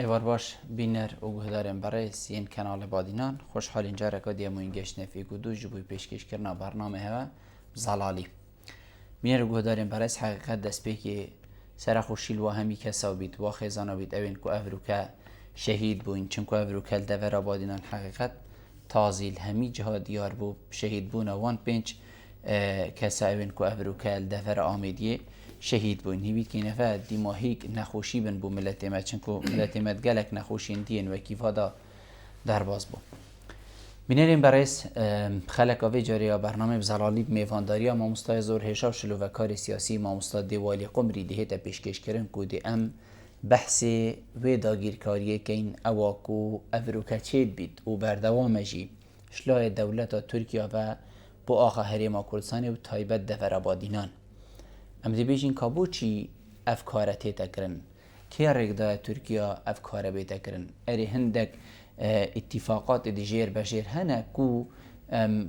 ایوار باش بینر و گهدارم برای سین کانال بادینان خوشحال اینجا رکادی موین گشت نفی گودو جبوی پیشکش کرنا برنامه هوا زلالی بینر و گهدارم برای حقیقت دست به که سر خوشیل و همی کسا بید و خیزانا بید اوین کو افرو که شهید بوین چون کو افرو که الدور بادینان حقیقت تازیل همی جها دیار بو شهید بونا وان پنج کسا اوین کو افرو که الدور آمیدیه شهید بوین هیوید که نفع دیماهیک نخوشی بن بو ملت امت چنکو ملت امت گلک نخوشین دین و کیفادا در باز بو بینرین برایس خلق آوی جاری برنامه بزلالی میوانداری ما مستای زور هشاف شلو و کار سیاسی ما مستاد دیوالی قمری دهیت پیشکش کرن کودی ام بحث و داگیرکاریه که این اواکو افروکا چید بید و بردوام جی شلای دولت ترکیه و بو آخا هریما کردستانی و تایبت دفر آبادینان ام دی بیشین کابو چی افکار تیتا کرن که رگدا ترکیه افکار بیتا کرن اری هندک اتفاقات دیجیر بشیر هنه کو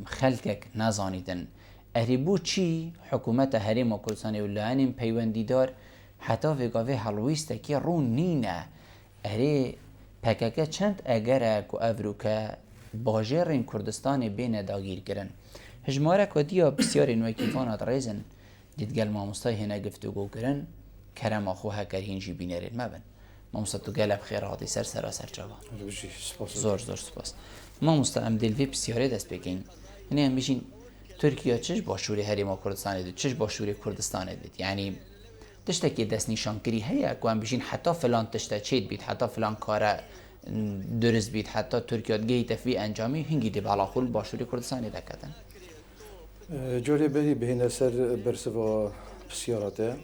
خلقک نزانیدن اری بو چی حکومت هریم و کردستانی ولانیم پیوندی دار حتی وگاوه حلویسته که رو نینه اری پککه چند اگر کو افروکه باجرین کردستان بین داگیر کرن هجماره کدیا بسیاری نوکیفانات ریزن دید گل ما مستای هنه گفتگو کرن کرم آخو هکر هینجی بینرین مبن ما مستای تو گل بخیر هاتی سر جوان زور سپاس ما مستای ام دلوی بسیاری دست بگین یعنی هم بیشین ترکیه چش باشوری هریما کردستان دید چش باشوری کردستان دید یعنی تشتا که دست نشان کری هیا که هم بیشین حتی فلان تشتا چید بید حتی فلان کار درست بید حتی ترکیه گی تفوی انجامی هنگی دی بالا خول باشوری کردستان دید کتن جوری بری بهینه سر برسوا بسیارته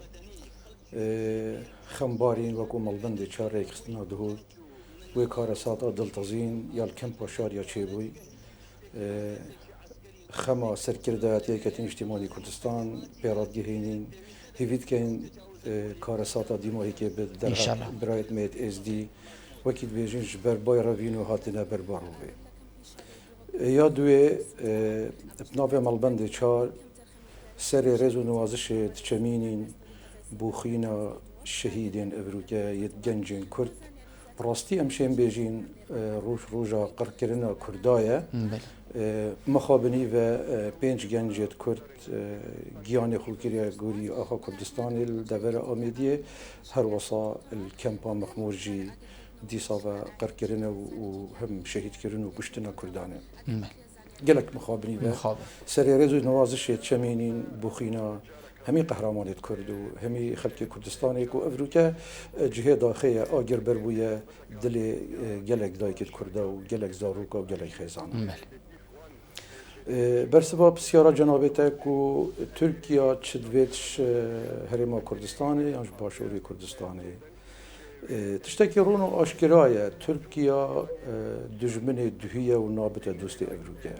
خمبارین وکو ملبند چاره اکستنا دهود و کار ساتا دلتزین یا کم پاشار یا چه بوی خما سرکرداتی که اجتماعی کردستان پیرادگی هینین هیوید که این کار ساتا دیماهی که به در برایت میت از دی وکید بیجینش بر بای روینو هاتنه بر باروه یا دوی بناوه ملبند چار سر رزو نوازش دچمینین بوخینا شهیدین افروکه ید گنجین کرد براستی امشین بیجین روژا قرکرنا کردایه مخابنی و پنج گنجت کرد گیان خلکریه گوری آخا کردستان دور آمیدیه هر وصا الکمپا مخمورجی دیسا و قرکرنا و هم شهید کرنا و گشتنا کردانه گلک مخابنی و سر رزو نوازش دچمینین بوخینا همی قهرمانیت کرد و همی خلق کردستانی کو افریقا جهه داخله آگر بربویه دل گلک دایکت کرده و گلک زاروکا و گلک خیزان. برسباب سیارا جنابته کو ترکیه چدویتش هریما کردستانی یانش باشوری کردستانی. تشتکی رونو آشکرایه ترکیه دشمن دهیه و نابت دوست افریقا.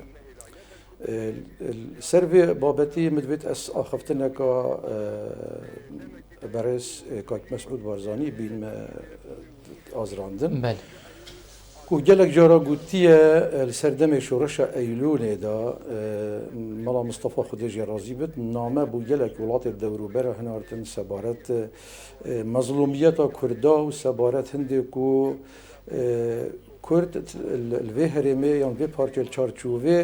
سروی بابتی مدویت اس آخفتنه که برس که مسعود بارزانی بین آزراندن بله کو جلک جارا گوتیه سردم شورش ایلول دا ملا مصطفى خدیجی رازی بد نامه بو جلک ولات الدورو بره هنارتن سبارت مظلومیت کردا و سبارت هندی کو کرد الوی هرمه یا وی پارچل چارچوبه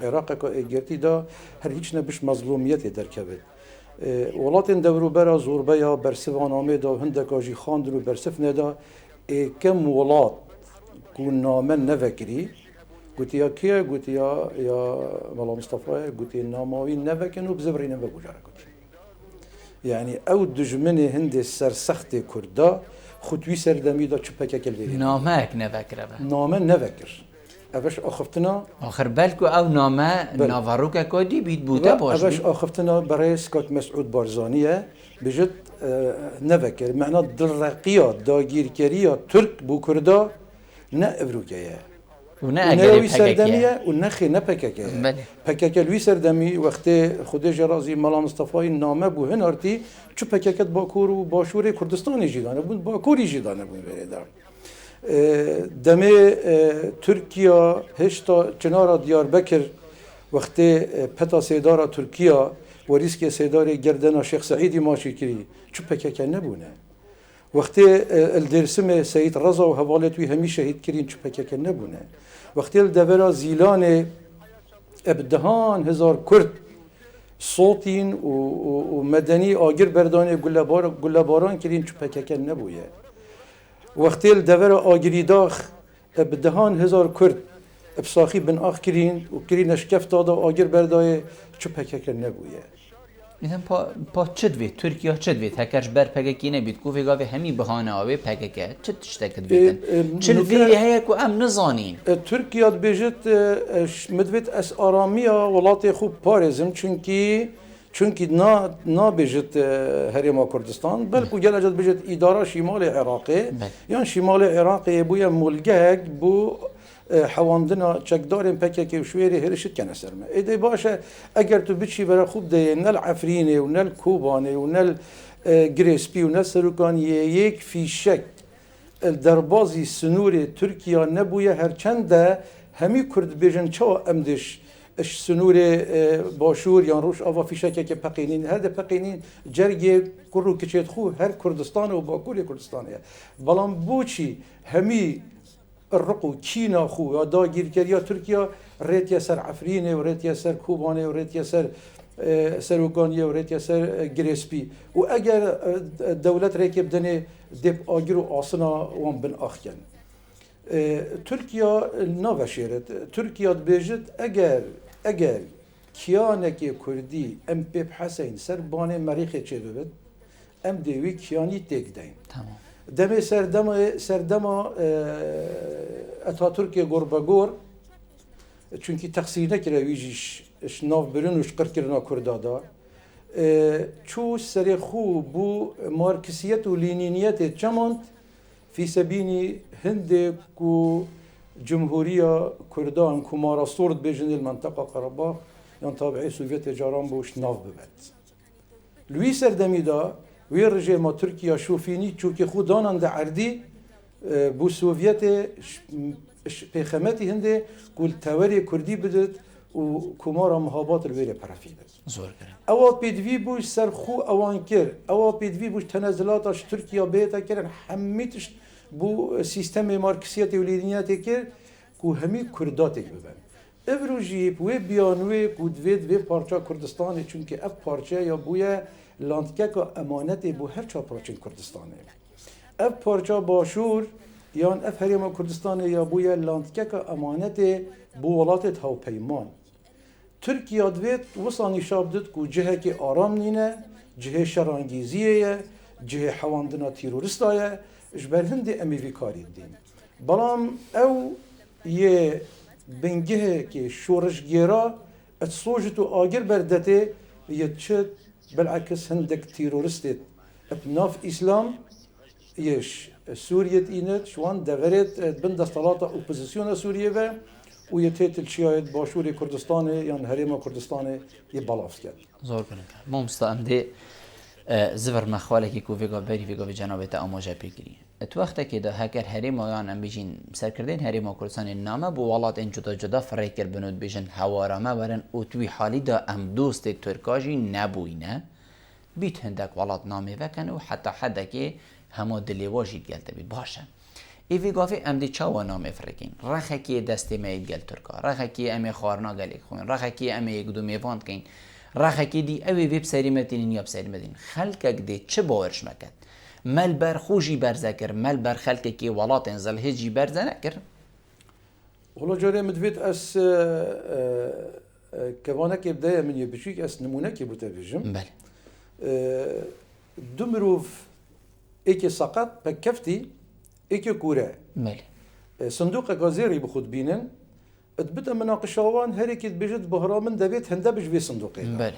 عراق که اگرتی دا هر هیچ نبش مظلومیت درکبد ولات دورو برا زوربه یا برسوان آمه دا هندکاجی خاندرو برسف ندا کم ولات کو نامه نوکری گوتی یا کیه گوتی یا ملا مصطفى گوتی ناماوی نوکن و بزبری نوکجاره گوتی یعنی او دجمن هند سرسخت کردا خودوی سردمی دا چپکه کلوی نامه نوکره نامه نوکر اوش آخفتنا آخر بلکو او نامه ناواروکه کدی بید بوده باش اوش آخفتنا برای سکات مسعود بارزانیه بجد نوکر معنی درقیه داگیرکریه ترک بو کردا نه افروکیه و نه اگری سردمیه و نه خی نه پککه پککه لوی سردمی وقتی خودش رازی ملا مصطفی نامه بو هنارتی چو پککت باکور و باشور کردستانی جیدانه بود باکوری جیدانه بود بریده دمه ترکیه هشتا چنارا دیاربکر وقتی پتا سیدارا ترکیه و ریسک سیدار گردنا شیخ سعیدی ماشی کری چو پککه نبونه وقتی الدرسم سید رضا و حوالت وی همی شهید کرین چو پکک نبونه وقتی الدورا زیلان ابدهان هزار کرد صوتین و مدنی آگر بردانه گلباران کرین چو پکک نبویه وقتی الدورا آگری داخ ابدهان هزار کرد بساخی بن آخ کرین و کرینش کفت داده آگر بردایه چو پکک نبویه ایدن پا چه دوید؟ ترکیه چه دوید؟ هکرش بر پککی نبید که ویگاوی همی بهانه آوی پککه چه تشتکت بیدن؟ چه ویری هیا که ام نزانین؟ ترکیه بیجت مدوید از آرامی ولات خوب پارزم چونکی نا بیجت هریما کردستان بلکه گل اجاد بیجت اداره شمال عراقی یعنی شمال عراقی بویا ملگه بو حواندنا چکداریم پککی و شویری هرشت کنه سرمه ایده باشه اگر تو بچی برای خوب ده نل عفرینه و نل کوبانه و نل گریسپی و نل سروکانیه یک فیشک در بازی سنور ترکیه نبویه هرچند همی کرد بیجن چا امدش سنور باشور یا روش آوا فیشکه که پقینین هر ده پقینین جرگی کرو کچید خو هر کردستان و باکور کردستانیه بلان بوچی همی الرقو كينا خو دا جيركريا تركيا ريتيا سر عفرينه وريتيا سر كوبانه وريتيا سر سروغانيه وريتيا سر جريسبي واجر دولة ريكب دني دب اجرو اصنا وان بن اخين تركيا نافشيرت تركيا بيجت اجر كيانك كردي ام بيب حسين سر بانه مريخ چدوبت ام دوي كياني تك دين تمام دمي سردما Atatürk'e Gorbagor çünkü taksine kire vijiş şnav birin uş qirkirna Kurdada çu serixu bu Marksiyet u Leniniyet çamant fi sebini Hinde ku Cumhuriya Kurdan ku marasord bejin el mantaka Karabağ yan tabi'i Sovyet caran bu şnav bibet Lui serdemida وی رژیم ترکیه شوفینی چونکه خودانند عردی بو سوویت پیخمتی هنده کل توری کردی بدد و کمارا مهابات الویل پرفی بد زور کرد اوا پیدوی بوش سر خو اوان کر اوا پیدوی بوش تنازلاتش ترکیه بیتا کرن همیتش بو سیستم مارکسیت و لینیت کر کو همی کردات ببن افروجی و بیانوی کودوید و پارچه کردستان چونکه اف پارچه یا بویا لاندکک امانت بو هر چا پروچین کردستانه اف پارچا باشور یان اف هریم کردستانه یا بویا لاندکک امانت بو ولات هاو پیمان ترکیه دوید وصانی شابدد کو جهه که آرام نینه جهه شرانگیزیه جهه حواندنا تیرورستایه جبر هندی امیوی کاری دین بلام او یه بنگه که شورشگیرا اتسوجتو آگر بردته یه چه بالعكس هندك تيرورستيت بناف اسلام يش سوريا اينت شوان دغرت بند صلاطه اوبوزيسيون سوريا و ويتيت الشيايد باشوري كردستان يعني هريما كردستان يبالافسكت زور کنه ما مستعمده زفر مخواله که کوفیگا بری فیگا جنابت آماجه پیگیری ات وقت که ده هکر هریما یان ام بیجین سرکردین هریما کردستان نامه بو ولات این جدا فریکر بنود بیجن هوارامه ورن اوتوی حالی دا ام دوست ترکاجی نبوینه بیت هندک ولات نامه وکن و حتی حد که همه دلیواجی گلته بید باشه ایوی گافی ام دی چاوا نامه فرکین رخه که دستی مید گل ترکا رخه که امی خارنا گلیک خوین رخه که امی یک دو میواند کین رخه که دی اوی ویب سریمتین یا بسریمتین خلکک دی چه باورش مکد مل بر خوشی برزه کر مل بر خلک که ولات انزل هجی برزه نکر والله جاري مدفيت اس كوانا كي بدايه من يبشيك اس نمونه كي بوتافيجم بله دمروف ايكي سقط بكفتي ايكي كوره بله صندوق غازيري بخود بينن اتبدا مناقشوان هريكي بجد بهرامن دبيت هندبش في صندوقي بله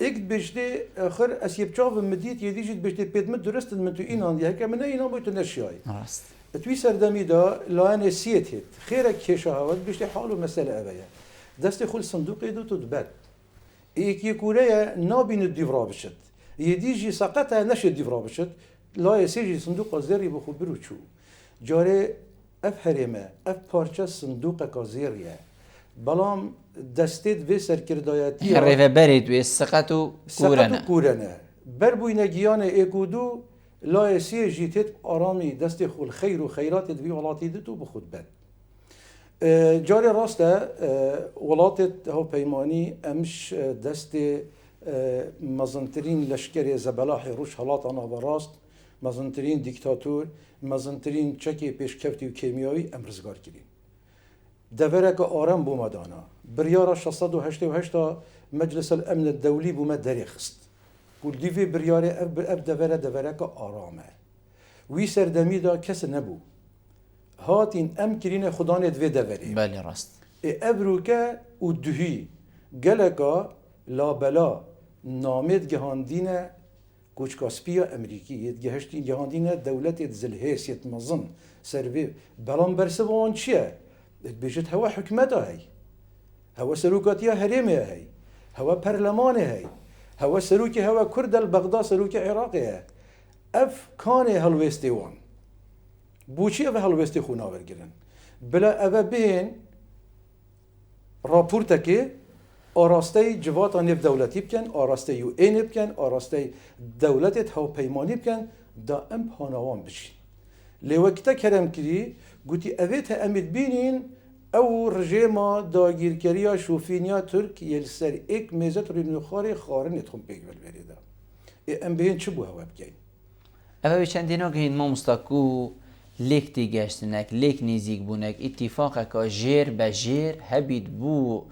ايك بجدي اخر اسيب جاف مديت يديجي بجدي بيدمت درست من تو اينان هكا من اينان بيتو نشاي راست توی سردمی دا لان سیت هید خیره کشه هاود بیشتر حالو مسئله اویه دست خود صندوقی دو تود بد ایکی کوره نابین دیورا بشد یدیجی سقطه نشد دیورا بشد لا سیجی صندوق زیری بخو برو چو جاره اف هرمه اف پارچه صندوق کازیریه بلام دستید و سرکردایتی ریفه برید و سقط و کورنه کورنه بر بوینه گیان اکودو لایسی جیتت آرامی دست خول خیر و خیرات دوی ولاتی دتو بخود بد جاری راسته ولاتت هاو پیمانی امش دست مزنترین لشکر زبلاح روش حالات آنها و راست مزنترین دیکتاتور مزنترین چکی پیشکفتی و کیمیایی امرزگار کردیم دورک آرام بومدانا بریارا 688 مجلس الامن الدولي بوما دريخست قول ديفي برياري اب دورك آرامه وی سردمی دا کس نبو هاتین ام کرین خدانه دوی دوری بله راست ابروکه و دهی گلکا لابلا نامد گهاندینه کوچکاسپیا امریکی گهشتین گهاندینه دولت زلهیسیت مزن سروی بلان برسوان چیه؟ بيجت هوا حكمتها هي هوا سلوكاتها هريمه هي هوا برلمانه هي هوا سلوكي هوا كرد البغداد سلوكي عراقي اف كان هلويستي وان بوشي اف هلويستي خونا ورگرن بلا اف بين راپورتكي آراسته جوات نف دولتی بکن آراسته یو این بکن آراسته دولتت هاو پیمانی بکن دا ام هانوان بشین لوقتا کرم کری گوتی اویت امید بینین او رژیما داگیرکریا شوفینیا ترک یل سر ایک میزت رینوخاری خارن اتخم پیگ بلوریدا ام بین چه بو هوا بگین اوه چندینا که این ما مستقو لیک دیگشتنک لیک نیزیک بونک اتفاق که جیر به جیر هبید بو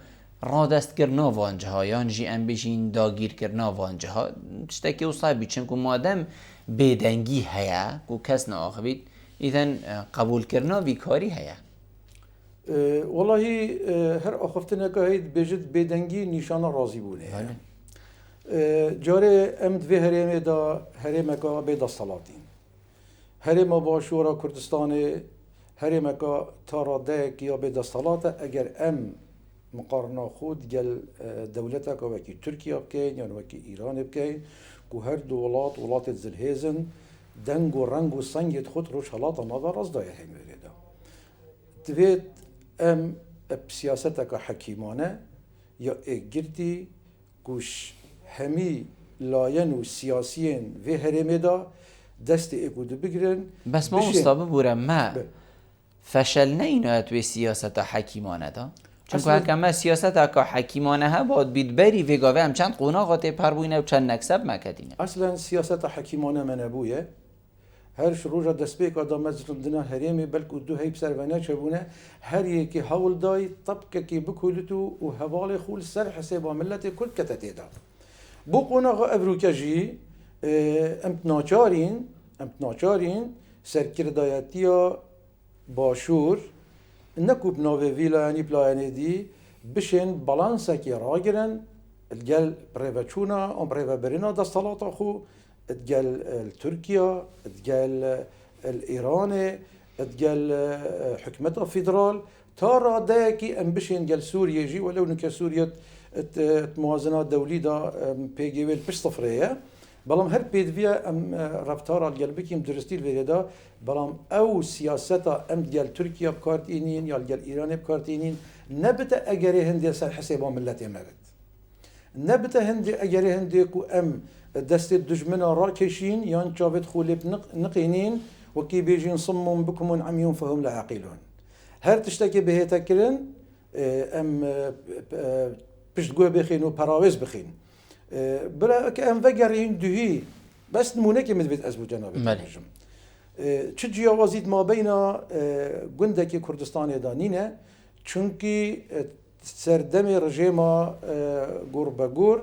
رادست کرنا وانجه ها یان جی ام بشین داگیر کرنا وانجه ها تشتکی و صاحبی چون که مادم بیدنگی هیا که کس ناخبید ایدن قبول کرنا بیکاری هیا والله هر آخفتنه که هید بجد بیدنگی نشان راضی بونه جاره امد و هرمه دا هرمه که بیدا سلاطین هرمه با شورا کردستان هرمه که تارادک یا بیدا سلاطه اگر ام مقارنه خود گل دولتا که وکی ترکیه بکن یا وکی ایران بکن که هر ولات زلهیزن دنگ و رنگ و سنگت خود روش حالات نظر از دایه هم وریده دوید ام سیاستا که حکیمانه یا اگردی گوش همی لاین و سیاسیین و هرمه دا دست اگودو بگیرن بس ما مصطابه بورم ما فشل نه اینو توی سیاستا حکیمانه دا چون که هرکمه سیاست که حکیمانه ها باید بید بری وگاوه هم چند قوناغاته پر بوینه و چند نکسب مکدینه اصلا سیاست حکیمانه منبویه هر شروع دست به که آدم مزرندنا هریمی بلکه دو هیب سرونه چبونه هر یکی حول دای طبقه کی بکولتو و حوال خول سر حساب ملت کل کتتی دا بو قوناغ ابروکجی امتناچارین سرکردایتیا باشور نکوب نوی ویلانی پلانی دی بشین بالانسه کی راگرن الجل بريفاتشونا ام بريفا برينا دستالات اخو اتجل تركيا اتجل الايراني اتجل حكمة الفيدرال تارا داكي ام بشين جل سوريا جي ولو نكا سوريا موازنات دولي دا بيجيويل بش صفرية بلام هر بيد فيها ام رفتارا الجل بكيم درستيل فيدا بلام او سياستا ام جل تركيا بكارتينين يا جل ايران بكارتينين نبتا اجري هندي سر حسابهم ملتي مرد نبتا هندي اجري هندي كو ام دست الدجمنا راكشين يان جابت خولب نقينين وكي بيجين صمم بكم عميون فهم لا يعقلون هر تشتكي به تكرن ام بيش تقول بخين وبراويز بخين بلا كأم فجرين دهي بس نمونك مدبت أزبو جناب النجم تشجي وزيد ما بين جندك كردستان دانينا چونكي سردم رجيما جور بجور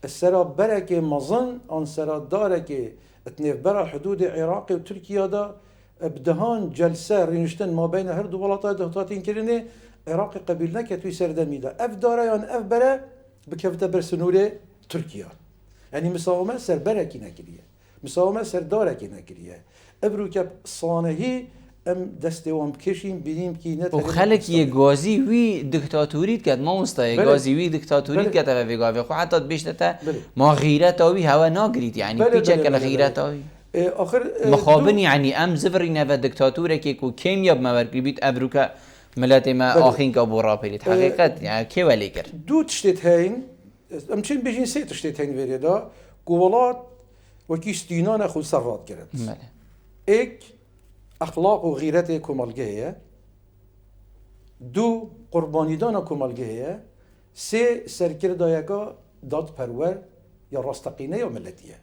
السرا بركة مظن عن سرا دارك اتنف برا حدود العراق وتركيا دا بدهان جلسة رينشتن ما بين هر دو بلاطات دهتاتين كرني عراق قبيلنا كتوي سردمي دا اف دارا يعني اف برا بكفتا برسنوري تركيا يعني مساومة سر بركي نكريه مساومة سر داركي نكريه ابرو كب صانهي ام دستوام بکشیم بینیم که نه و خلک یه گازی وی دیکتاتوریت کرد ما مستای گازی وی دیکتاتوریت کرد و ویگاوی خو حتی بیشتر تا ما غیرت آوی هوا ناگرید یعنی پیچه کل غیرت آوی آخر مخابن یعنی ام زفرینه و دیکتاتوره که کو کیمیاب مورگی بیت ابروکا ملت ما آخین که بورا پیلید حقیقت یعنی که ولی کرد دو تشتت هین ام چین بیشین سه تشتت هین وریدا گوالات وکی ستینان خود سر راد کرد بله ایک اخلاق و غیرت کمالگه هیه دو قربانیدان کمالگه هیه سه سرکردایگا داد پرور یا راستقینه یا ملتیه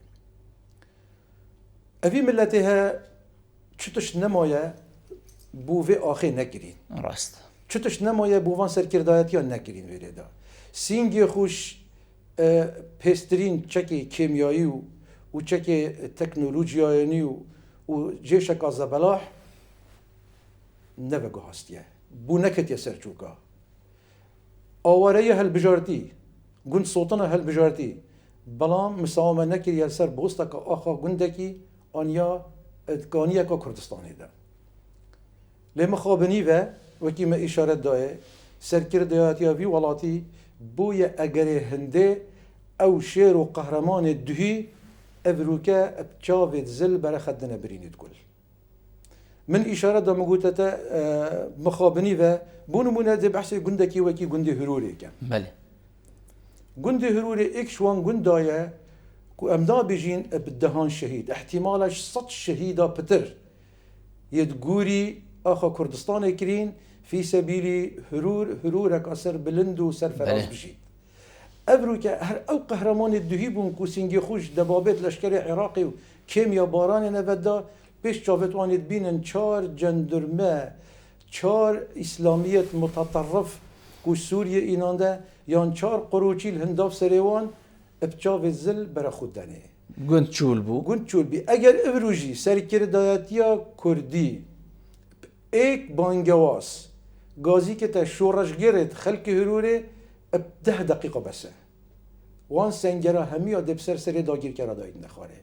اوی ملتی ها چطوش نمایه بووی آخه نگرین راست چطوش نمایه بووان سرکردایتی ها نگرین ویره دا سینگی خوش پیسترین چکی کیمیایی و چکی تکنولوژیایی و جیشک آزبلاح نوگو هستیه بو نکتیه سرچوکا آواره هلبجارتی گند صوتنا هلبجارتی بلام مساومه نکریه سر بوستا که آخا گندکی آنیا ادگانیه که کردستانی ده لما خوابنی و وکی ما اشارت داره سرکردایاتی وی ولاتی بوی اگر هنده او شیر و قهرمان دهی افروکه بچاوید زل برای خدنا برینید کل من اشاره دا مگوتتا مخابنی و بونمونه ده بحث گندکی وکی گنده هروری کن بله گنده هروری ایک شوان گندایه کو امدا بجین بدهان شهید احتمالش 100 شهیدا پتر يدقوري اخا كردستان كرين في سبيل هرورك اثر بلند وسر فراس بجيد ابروك هر او قهرمان الدهيبون كوسينجي خوش دبابات لشكر عراقي كيميا باران نفدا بيش شافت وانت بينن 4 جندرمه 4 اسلامية متطرف كو سوريا اينانده يان 4 قروچيل هنداف سريوان ابچاو زل برا خودنه گند چول بو گند چول بی اگر ابروجی سرکردایتیا کردی ایک بانگواس گازی که تا شورش گرد خلق هروره اب 10 دقیقه بسه وان سنگره همیا دبسر سری داگیر کرده داید نخواره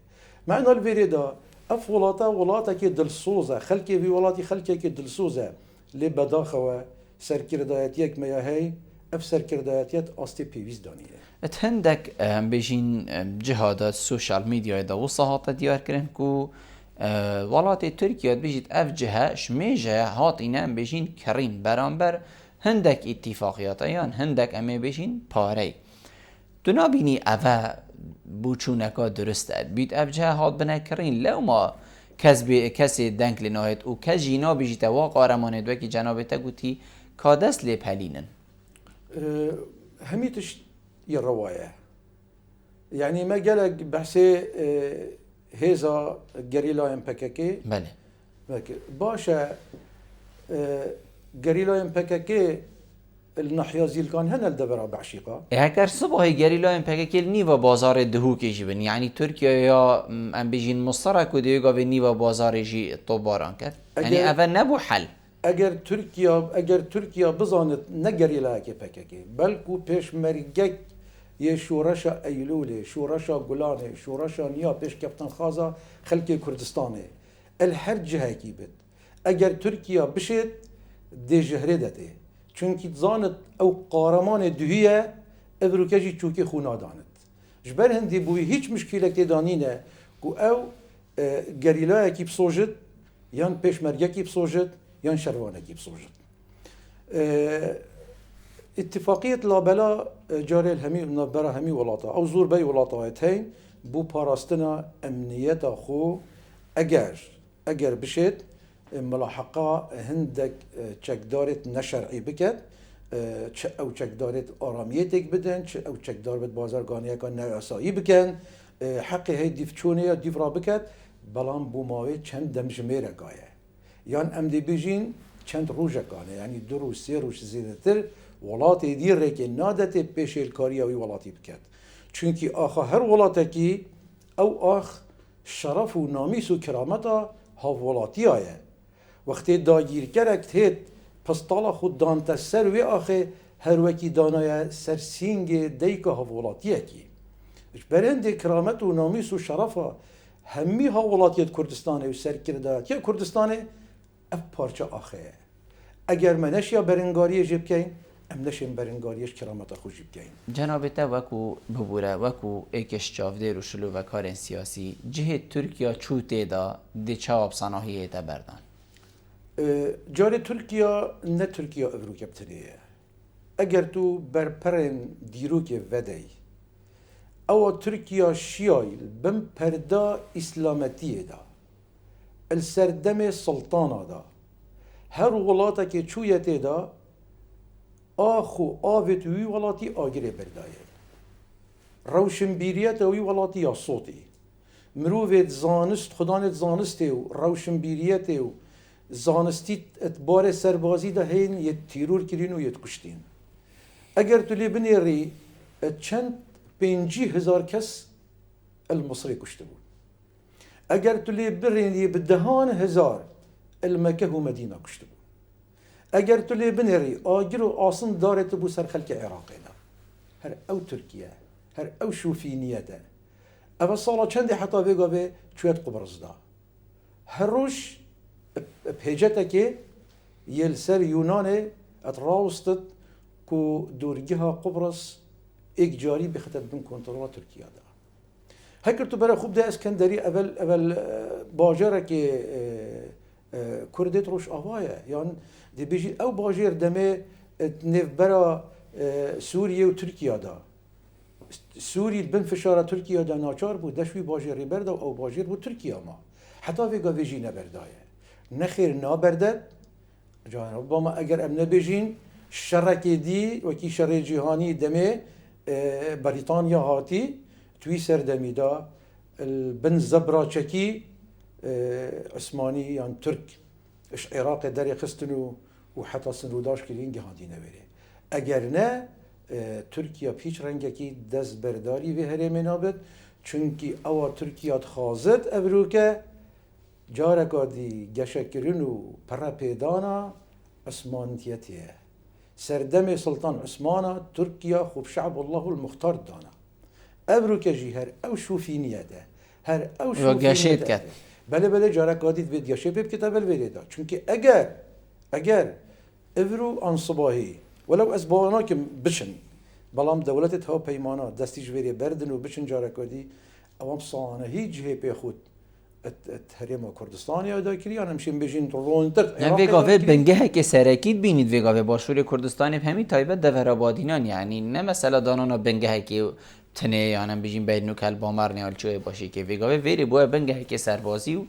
معنی الویره دا اف ولاتا که دلسوزه خلقی وی ولاتی خلقی که دلسوزه لی بداخوه سرکردایتیا که میاهی اف سرکردایتیت آستی پیویز دانیه هندك بيجين جهادات السوشيال ميديا دا وصهات ديار كرن كو ولات تركيا بيجيت اف جهه شميجه هاتينا بيجين كرين برانبر هندك اتفاقيات ايان هندك امي بيجين باري تنابيني افا بوچونكا درست بيت اف جهه هات بنا كرين لو ما كسي دنك لناهت و كجينا بيجيت وا قارمانه دوكي جنابته گوتي كادس لي پلينن هميتش الرواية يعني ما قالك بحسي هيزا جريلا ام بككي بله باشا جريلا ام بككي النحيازيل كان هنا الدبرة بعشيقة هكر صبح جريلا ام بككي نيفا بازار دهوك يجبن يعني تركيا يا ام بيجين مصرك وديوغا في نيفا بازار يجي طوباران كر يعني افا نبو حل اگر ترکیه بزاند نگریلا که پککی بلکو پیشمرگک یه شورش ایلوله شورش گلانه شورش نیا پیش کپتن خازا خلق کردستانه الهر جهه کی بد اگر ترکیه بشید دی جهره داده چونکی زاند او قارمان دهیه ابروکجی چوکی خونا داند جبر هندی بوی هیچ مشکله که دانینه کو او گریلا کی بسوجد یان پیشمرگه کی بسوجد یان شروانه کی بسوجد اتفاقیت لابلا جاری الهمی نبرا همی ولاتا او زور بی ولاتا هاتین بو پاراستنا امنیت خو اگر بشید ملاحقه هندک چکدارت نشرعی بکد چه او چکدارت آرامیتک بدن چه او چکدار بد بازرگانیه کن نراسایی بکن حقی هی دیفچونه یا دیف را بکد بلان بو ماوی چند دمجمیره گایه یان ام دی بیجین چند روزه کانه یعنی 2 روز 3 روز زیاده تر ولاتی دیر که نادت پیش الکاری وی ولاتی بکد چونکی آخه هر ولاتی کی او آخ شرف و نامیس و کرامتا ها ولاتی آیه وقتی داگیر کرد هید پستالا خود دانت سر و آخه هر وکی دانای سر سینگ دیگه ها ولاتیه کی برند کرامت و نامیس و شرفا همی ها ولاتیت کردستانه و سرکردایتی کردستانه اف پارچه آخه اگر منش یا برنگاری جب کن ام نشیم برنگاریش کرامت خوش جب کن جناب تا وکو ببوره وکو ایکش چافده رو شلو و کار سیاسی جهه ترکیه چوته دا دی چاب صناحیه تا بردن جاری ترکیه نه ترکیه افروکه بتنیه اگر تو برپرن دیروک ودی او تركيا شياي بم پردا اسلامتيه دا السردم سلطانه دا هر ولاتا که چویته دا آخو آوت وی ولاتی آگره بردایه روشنبیریت وی ولاتی یا صوتی مروفت زانست خدانت زانسته و روشنبیریت و زانستی اتبار سربازی ده هین یه تیرور کرین و یه کشتین اگر تو لی بنیری چند 50,000 کس المصری کشته بود اگر تو لی برینی بدهان هزار المکه و مدینه کشته بود اگر تو لی بنیری آگر و آسن دارت بو سر خلق عراقی دا هر او ترکیه هر او شوفینیه ده اما سالا چندی حتی بگا به چویت قبرز دا هر روش بهجته که یل سر یونانه اتراوستد کو دورگی ها قبرس ایک جاری بخطت بین کنترول ترکیه دا هکر تو برای خوب ده اسکندری اول باجره که کردت روش آوایه یعنی دی بیجی او باجر دمه نف برا سوریه و ترکیه دا سوری بن فشار ترکیه دا ناچار بود دشوی باجری برده او باجر بود ترکیه ما حتی ویگا ویجی نبردایه نخیر نابردد جان ربما اگر ام نبیجین شرکی دی وکی شر جهانی دمه بریتانیا هاتی توی سردمی دا بن زبرا چکی عثمانی یعنی ترک اش عراق داری خستنو و حتی سنوداش کرین گهاندی نویره اگر نه ترکیه پیچ رنگه کی دست برداری و هرم نابد چونکی اوا ترکیه خازد ابروکه جارکا دی گشکرین و پرا پیدانا عثمانیتیه سردم سلطان عثمانا ترکیه خوب شعب الله المختار دانا ابروکه جی هر او شوفینیه ده هر او شوفینیه ده بله جارکا دید بید گشه بید کتاب الویده چونکه اگر افرو انصباهی ولو اسبانا که بشن بلام دولت ها پیمانا دستیج ویری بردن و بشن جارکا دی اوام صانه هیچ جهه پی خود هریم کردستان ادا کردی آن همشین بجین رونتر نه ویگاوه بنگه که سرکید بینید ویگاوه باشور کردستان همین تایبت دورابادینان یعنی نه مثلا دانانا بنگه که تنه یعنی بجین بینو کل بامر نیال چوه باشی که ویگاوه ویری بوه بنگه که سربازی و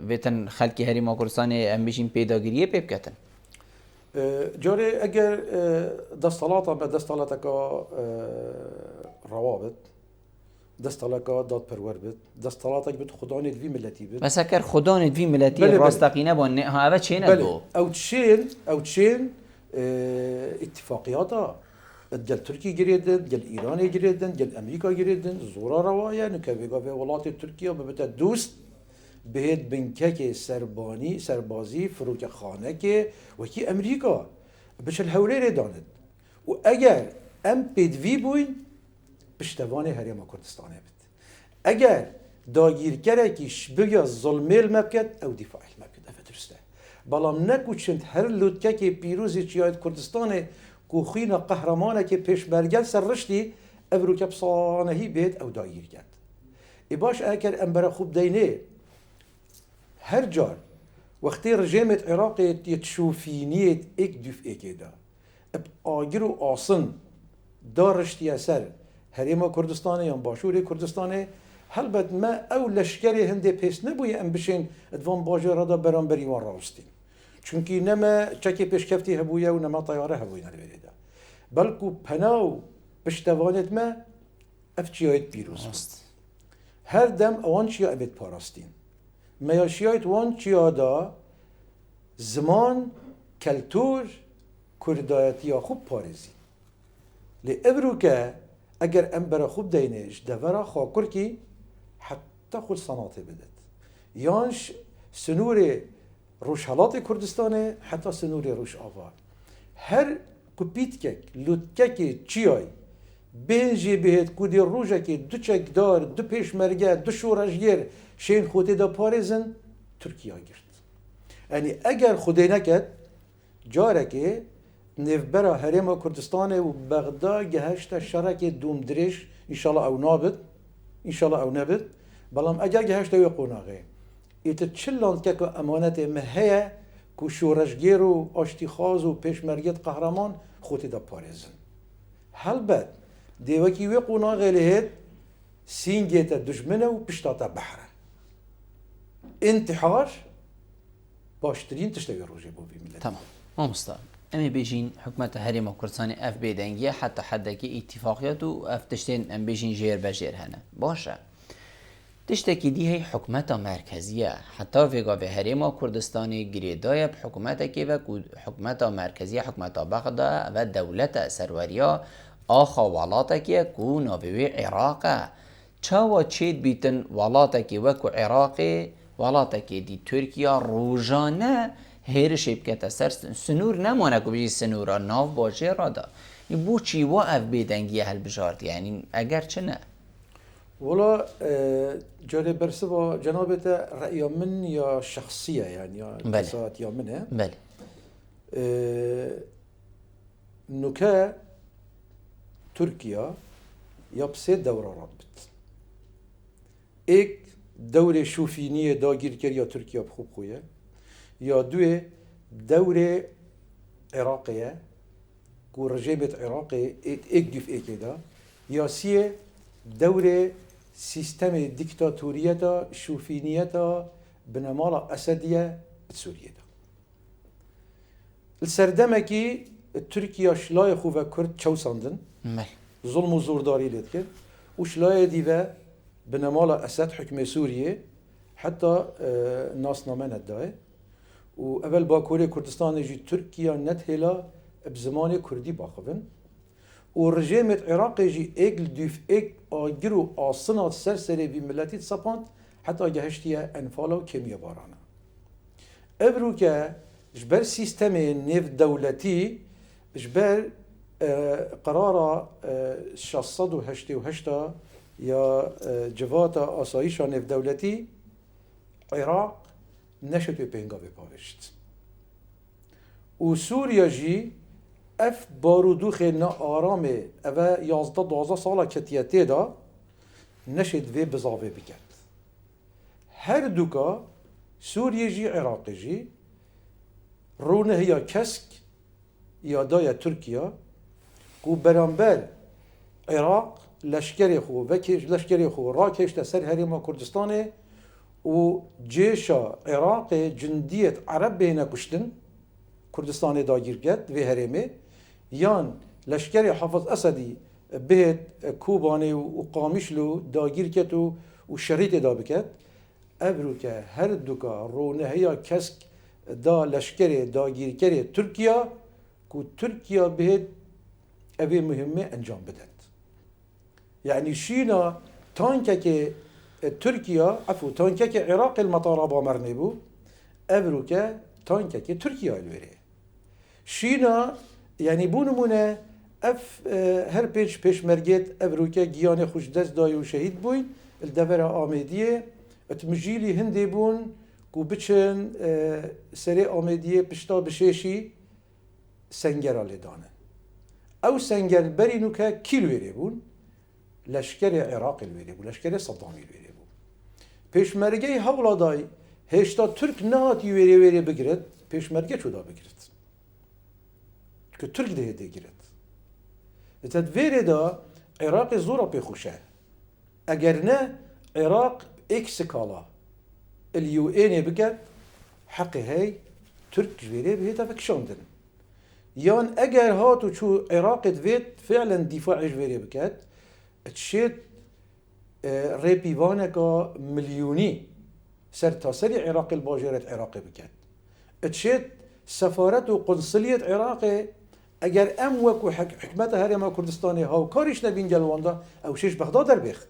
ویتن خلکی هریم کردستان هم بجین پیداگیریه پیب کتن جاری اگر دستالاتا به دستالاتا که روابط دستالاتا داد پرور بد دستالاتا بد خدا ندوی ملتی بد مثلا کر خدا ندوی ملتی راستقینه با نه ها چه ندو او تشين اتفاقياتا جل تركيا جريدن جل ايران جريدن جل امريكا جريدن زورا روايه نكبيغا في ولات تركيا ببتا دوست بهت بنكك سربازي فروك خانه که وكي امريكا بش الهولير داند و اگر ام پدوی بوین پشتوان هریم کردستانه بید اگر داگیرکره کش بگه ظلمیل مبکد او دفاعی مبکد افت درسته بلام نکو چند هر لودکه که پیروزی چیاید کردستانه که خینا قهرمانه که پیش برگل سر رشتی افرو که بصانهی بید او داگیرکد ای باش اگر ام برا خوب دینه هر جار وقتی رژیمت عراقی تشوفینیت ایک دفعه که دا اب آگر و آسن دارشتی اثر هریم کردستانه یا باشور کردستانه هلبت ما او لشکری هنده پیس نبوی ام بشین ادوان باجر دا برام بریوان راستیم چونکی نما چکی پیشکفتی هبویه و نما طیاره هبوی نلویده دا بلکو پناو پشتوانت ما افچیایت پیروز هر دم اوان چیا امید پاراستیم میاشیایت وان چیا دا زمان کلتور کردایتی خوب پارزی لی ابرو که اگر ام برا خوب دینش دورا خاکر کی حتی خود صناته بدد یانش سنور روش حالات کردستانه حتی سنور روش آوار هر کپیتکک لوتکک چیای بینجی بهت کودی روژه که دو چکدار دو پیشمرگه دو شورشگر شین خودی دا پارزن ترکیه گرد یعنی اگر خودی نکد جاره که نفبرا هرم کردستان و بغداد گهشت شرک دوم درش انشالله او نابد بلام اگر گهشت او قوناغه ایت چلاند که امانت مهیه که شورشگر و آشتیخاز و پیشمرگت قهرمان خودی دا پارزن هلبت دیوکی وی قوناغ لهید سینگیت دشمنه و پشتاتا بحره انتحار باشترین تشتوی روژه بو بی ملت. تمام ما مستعد امی بیشین حکومت هرم کردستان اف بیدنگیه حتی حدکی اتفاقیات و اف تشتین ام بیشین جیر بجیر هنه باشه تشتکی دی هی حکومت مرکزیه حتی ویگا به هرم کردستانی گریدای حکومت کی و حکومت مرکزیه حکومت بغداد و دولت سروریا آخا ولاتا کی کو نوبوی عراقه چاوا چید بیتن ولاتا کی و کو عراقی ولاتا کی دی ترکیه روزانه هر شبکت سر سنور نمونه که بیشی سنورا ناف باشه را دا بو چی و اف بیدنگی هل بجارد یعنی اگر چه نه ولا جالب برسه با جنابت رأي من یا شخصية يعني یا قصات یا منه بله نكا تركيا يبسي دورة رابط ایک دور شوفينية داگير كر يا تركيا بخوب خويا يا دوه دور عراقية كو رجيمة عراقي ایک دوف ایک دا يا سيه دور سيستم ديكتاتورية شوفينية بنمالا أسدية بسوريا السردمكي تركيا شلاي خوفا كرد چو ساندن ظلم و زورداري لید کرد و شلاي ديفا بنمالا أسد حكم سوريا حتى ناس نامن الداي و اول باكوري كردستان جي تركيا نتهلا بزمان كردي باخبن و رژیم عراقی جی اگل دوف اگ آگر و آسنات سرسری بی ملتی سپاند حتی گهشتیه انفالا و کمیه بارانه. ابرو که جبر سیستم نیو دولتی جبر قرار 688 یا جوات آسایش نیو دولتی عراق نشد به پنگا بپاوشت. و سوریا جی اف بارودوخ نا آرامه اوه 11-12 سالا کتیته دا نشد وی بزاوه بکرد هر دوکا سوریه جی عراقی جی رونه هیا کسک یا دایا ترکیا کو برانبر عراق لشکری خو وکیش لشکری خو را کشت سر هریما کردستانه و جیشا عراق جندیت عرب بینه کشتن کردستان داگیر کرد و هریمه یان لشکر حافظ اسدی بهت کوبانه و قامیشلو داگیر کرد و شریط دا بکرد ابرو که هر دوکا رونه هیا کسک دا لشکر داگیر کرد ترکیا کو ترکیا بهت اوی مهمه انجام بدد یعنی شینا تانکه که ترکیا تانکه که عراق المطار بامرنه بو ابرو که تانکه که ترکیا الوره شینا یعنی بونمونه اف هر پیش مرگت ابروکه گیان خوش دست دای و شهید بوین الدور آمدیه اتمجیلی هندی بون کو بچن سری آمدیه پشتا بشیشی سنگر دانه او سنگر برینو که کیلویره بون لشکر عراق الویره بون لشکر صدامی الویره بون پیش مرگه حولا دای هشتا ترک نهات یویره بگرد پیش مرگه چودا بگرد که ترک ده گیرد. تدویر دا عراق زورا بخوشه. اگر نه عراق اکس کالا الیو اینه بگد حق هی ترک جویره به هتا فکشاندن. یان اگر هاتو چو عراق دوید فعلا دفاع جویره بگد اتشید ریپیوانه که ملیونی سر تاسری عراق الباجرت عراق بگد. اتشید سفارت و قنصلیت عراق اگر ام وکو حکمت هرم کردستانی ها و کارش نبین جلوانده او شش بغداد در بخت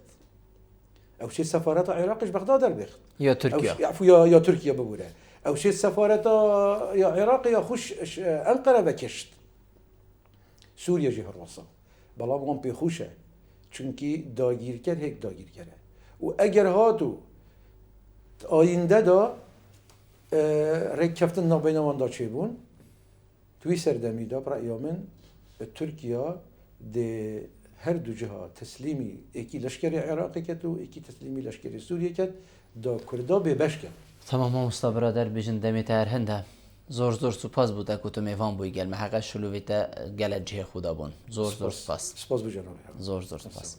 او شش سفارت عراقش بغداد در بخت یا ترکیه یا ترکیه ببوره او شش سفارت یا عراق یا خوش انقره بکشت سوریا جه الرصا بلا بغم پی خوشه چونکی داگیر کر هک داگیر کره و اگر هاتو آینده دا رکفتن نابینوان دا چه بون توی سردمی دا برای من ترکیه ده هر دو جهه تسلیمی اکی لشکر عراقی کد و اکی تسلیمی لشکر سوریه کد دا کردا به بش کد تمام مصطفى برادر بجن دمي تار هنده زور زور سپاس بوده که تو میوان بوی گل محقق شلویت گل جه خدا بون زور زور سپاس سپاس بجناب زور زور سپاس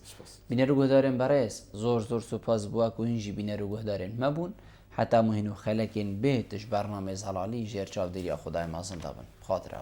بینه رو گهدارن برایس زور زور سپاس بوا که اینجی بینه رو گهدارن مبون حتی مهینو خلکین بیتش برنامه زلالی جیر چاو دریا خدای مازن دابن خاطره